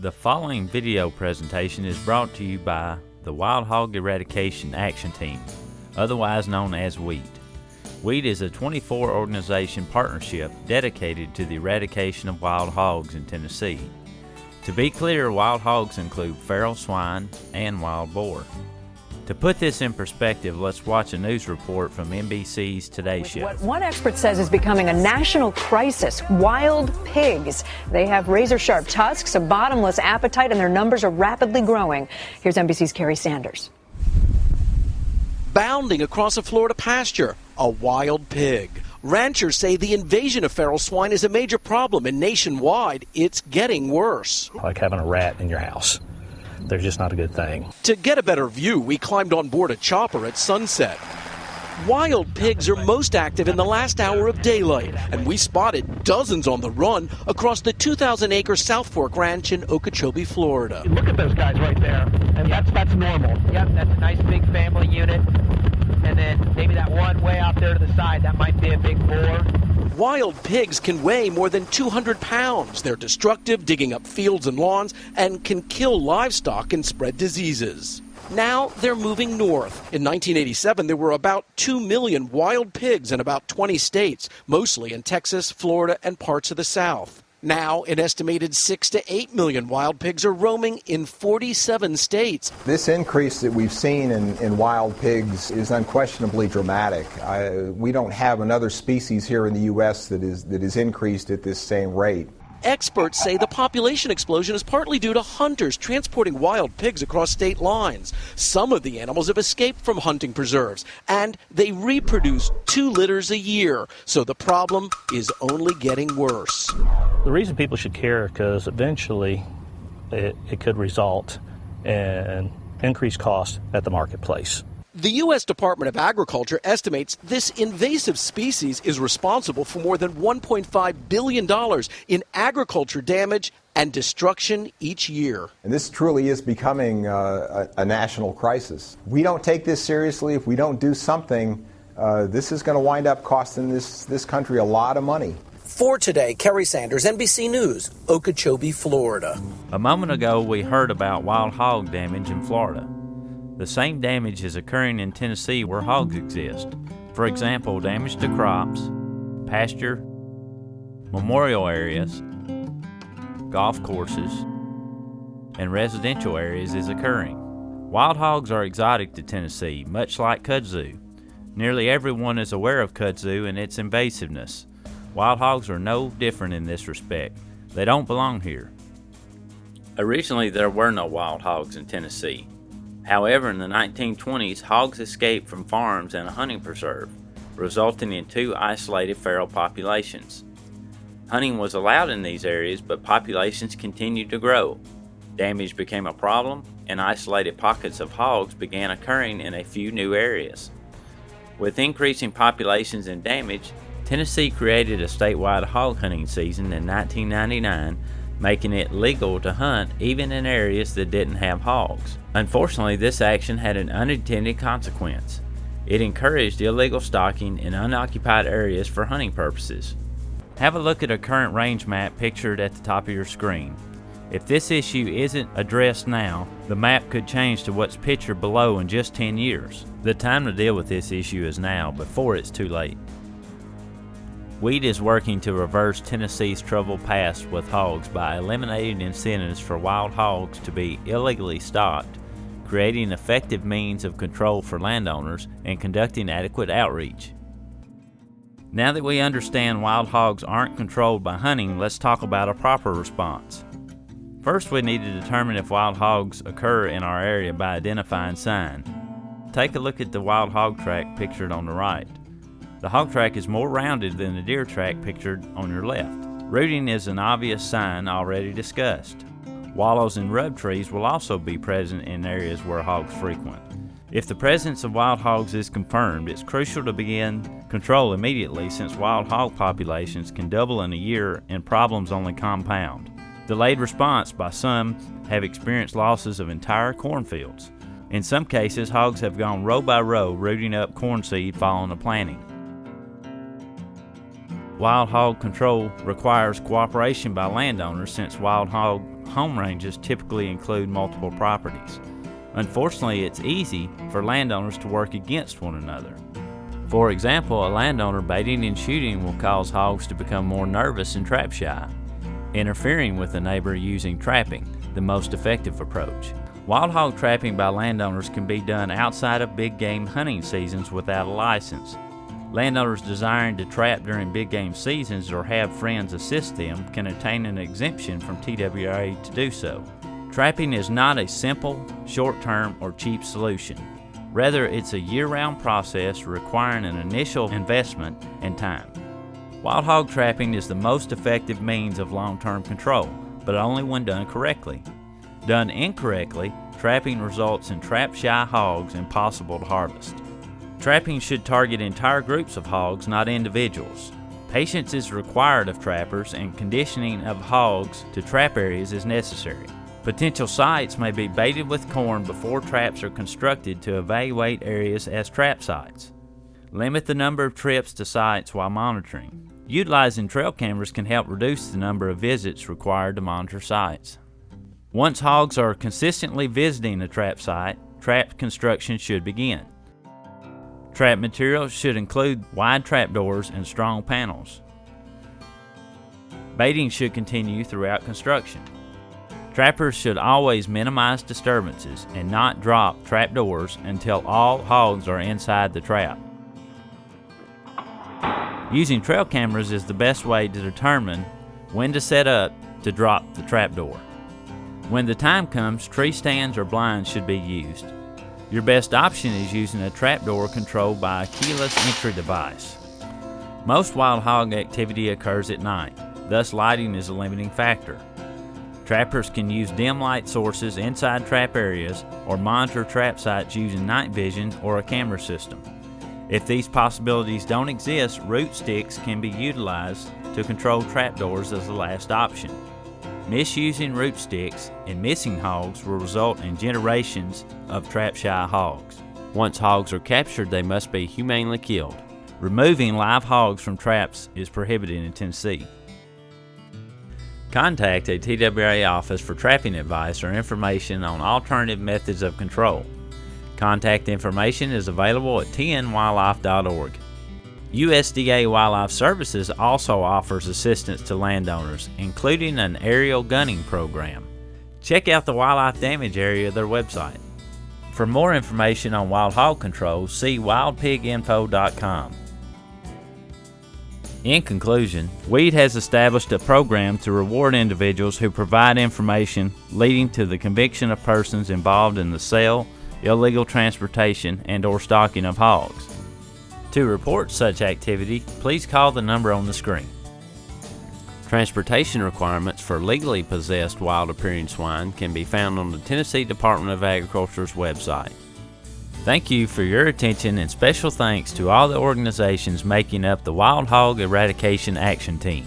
The following video presentation is brought to you by the Wild Hog Eradication Action Team, otherwise known as W.H.E.A.T. W.H.E.A.T is a 24-organization partnership dedicated to the eradication of wild hogs in Tennessee. To be clear, wild hogs include feral swine and wild boar. To put this in perspective, let's watch a news report from NBC's Today Show. What one expert says is becoming a national crisis, wild pigs. They have razor-sharp tusks, a bottomless appetite, and their numbers are rapidly growing. Here's NBC's Kerry Sanders. Bounding across a Florida pasture, a wild pig. Ranchers say the invasion of feral swine is a major problem, and nationwide, it's getting worse. Like having a rat in your house. They're just not a good thing. To get a better view, we climbed on board a chopper at sunset. Wild pigs are most active in the last hour of daylight, and we spotted dozens on the run across the 2,000-acre South Fork Ranch in Okeechobee, Florida. Look at those guys right there, and that's normal. Yep, that's a nice big family unit. And then maybe that one way out there to the side, that might be a big boar. Wild pigs can weigh more than 200 pounds. They're destructive, digging up fields and lawns, and can kill livestock and spread diseases. Now they're moving north. In 1987, there were about 2 million wild pigs in about 20 states, mostly in Texas, Florida, and parts of the South. Now, an estimated 6 to 8 million wild pigs are roaming in 47 states. This increase that we've seen in wild pigs is unquestionably dramatic. We don't have another species here in the U.S. that is increased at this same rate. Experts say the population explosion is partly due to hunters transporting wild pigs across state lines. Some of the animals have escaped from hunting preserves, and they reproduce 2 litters a year. So the problem is only getting worse. The reason people should care because eventually it could result in increased cost at the marketplace. The U.S. Department of Agriculture estimates this invasive species is responsible for more than $1.5 billion in agriculture damage and destruction each year. And this truly is becoming a national crisis. We don't take this seriously. If we don't do something, this is going to wind up costing this country a lot of money. For today, Kerry Sanders, NBC News, Okeechobee, Florida. A moment ago, we heard about wild hog damage in Florida. The same damage is occurring in Tennessee where hogs exist. For example, damage to crops, pasture, memorial areas, golf courses, and residential areas is occurring. Wild hogs are exotic to Tennessee, much like kudzu. Nearly everyone is aware of kudzu and its invasiveness. Wild hogs are no different in this respect. They don't belong here. Originally, there were no wild hogs in Tennessee. However, in the 1920s, hogs escaped from farms and a hunting preserve, resulting in 2 isolated feral populations. Hunting was allowed in these areas, but populations continued to grow. Damage became a problem, and isolated pockets of hogs began occurring in a few new areas. With increasing populations and damage, Tennessee created a statewide hog hunting season in 1999, making it legal to hunt even in areas that didn't have hogs. Unfortunately, this action had an unintended consequence. It encouraged illegal stalking in unoccupied areas for hunting purposes. Have a look at a current range map pictured at the top of your screen. If this issue isn't addressed now, the map could change to what's pictured below in just 10 years. The time to deal with this issue is now, before it's too late. W.H.E.A.T is working to reverse Tennessee's troubled past with hogs by eliminating incentives for wild hogs to be illegally stocked, creating effective means of control for landowners, and conducting adequate outreach. Now that we understand wild hogs aren't controlled by hunting, let's talk about a proper response. First, we need to determine if wild hogs occur in our area by identifying sign. Take a look at the wild hog track pictured on the right. The hog track is more rounded than the deer track pictured on your left. Rooting is an obvious sign already discussed. Wallows and rub trees will also be present in areas where hogs frequent. If the presence of wild hogs is confirmed, it's crucial to begin control immediately since wild hog populations can double in a year and problems only compound. Delayed response by some have experienced losses of entire cornfields. In some cases, hogs have gone row by row, rooting up corn seed following the planting. Wild hog control requires cooperation by landowners since wild hog home ranges typically include multiple properties. Unfortunately, it's easy for landowners to work against one another. For example, a landowner baiting and shooting will cause hogs to become more nervous and trap shy, interfering with a neighbor using trapping, the most effective approach. Wild hog trapping by landowners can be done outside of big game hunting seasons without a license. Landowners desiring to trap during big game seasons or have friends assist them can obtain an exemption from TWRA to do so. Trapping is not a simple, short-term, or cheap solution. Rather, it's a year-round process requiring an initial investment and time. Wild hog trapping is the most effective means of long-term control, but only when done correctly. Done incorrectly, trapping results in trap-shy hogs impossible to harvest. Trapping should target entire groups of hogs, not individuals. Patience is required of trappers, and conditioning of hogs to trap areas is necessary. Potential sites may be baited with corn before traps are constructed to evaluate areas as trap sites. Limit the number of trips to sites while monitoring. Utilizing trail cameras can help reduce the number of visits required to monitor sites. Once hogs are consistently visiting a trap site, trap construction should begin. Trap materials should include wide trapdoors and strong panels. Baiting should continue throughout construction. Trappers should always minimize disturbances and not drop trapdoors until all hogs are inside the trap. Using trail cameras is the best way to determine when to set up to drop the trapdoor. When the time comes, tree stands or blinds should be used. Your best option is using a trapdoor controlled by a keyless entry device. Most wild hog activity occurs at night, thus lighting is a limiting factor. Trappers can use dim light sources inside trap areas or monitor trap sites using night vision or a camera system. If these possibilities don't exist, root sticks can be utilized to control trapdoors as the last option. Misusing root sticks and missing hogs will result in generations of trap-shy hogs. Once hogs are captured, they must be humanely killed. Removing live hogs from traps is prohibited in Tennessee. Contact a TWRA office for trapping advice or information on alternative methods of control. Contact information is available at tnwildlife.org. USDA Wildlife Services also offers assistance to landowners, including an aerial gunning program. Check out the wildlife damage area of their website. For more information on wild hog control, see wildpiginfo.com. In conclusion, W.E.A.T has established a program to reward individuals who provide information leading to the conviction of persons involved in the sale, illegal transportation, and/or stalking of hogs. To report such activity, please call the number on the screen. Transportation requirements for legally possessed wild-appearing swine can be found on the Tennessee Department of Agriculture's website. Thank you for your attention, and special thanks to all the organizations making up the Wild Hog Eradication Action Team.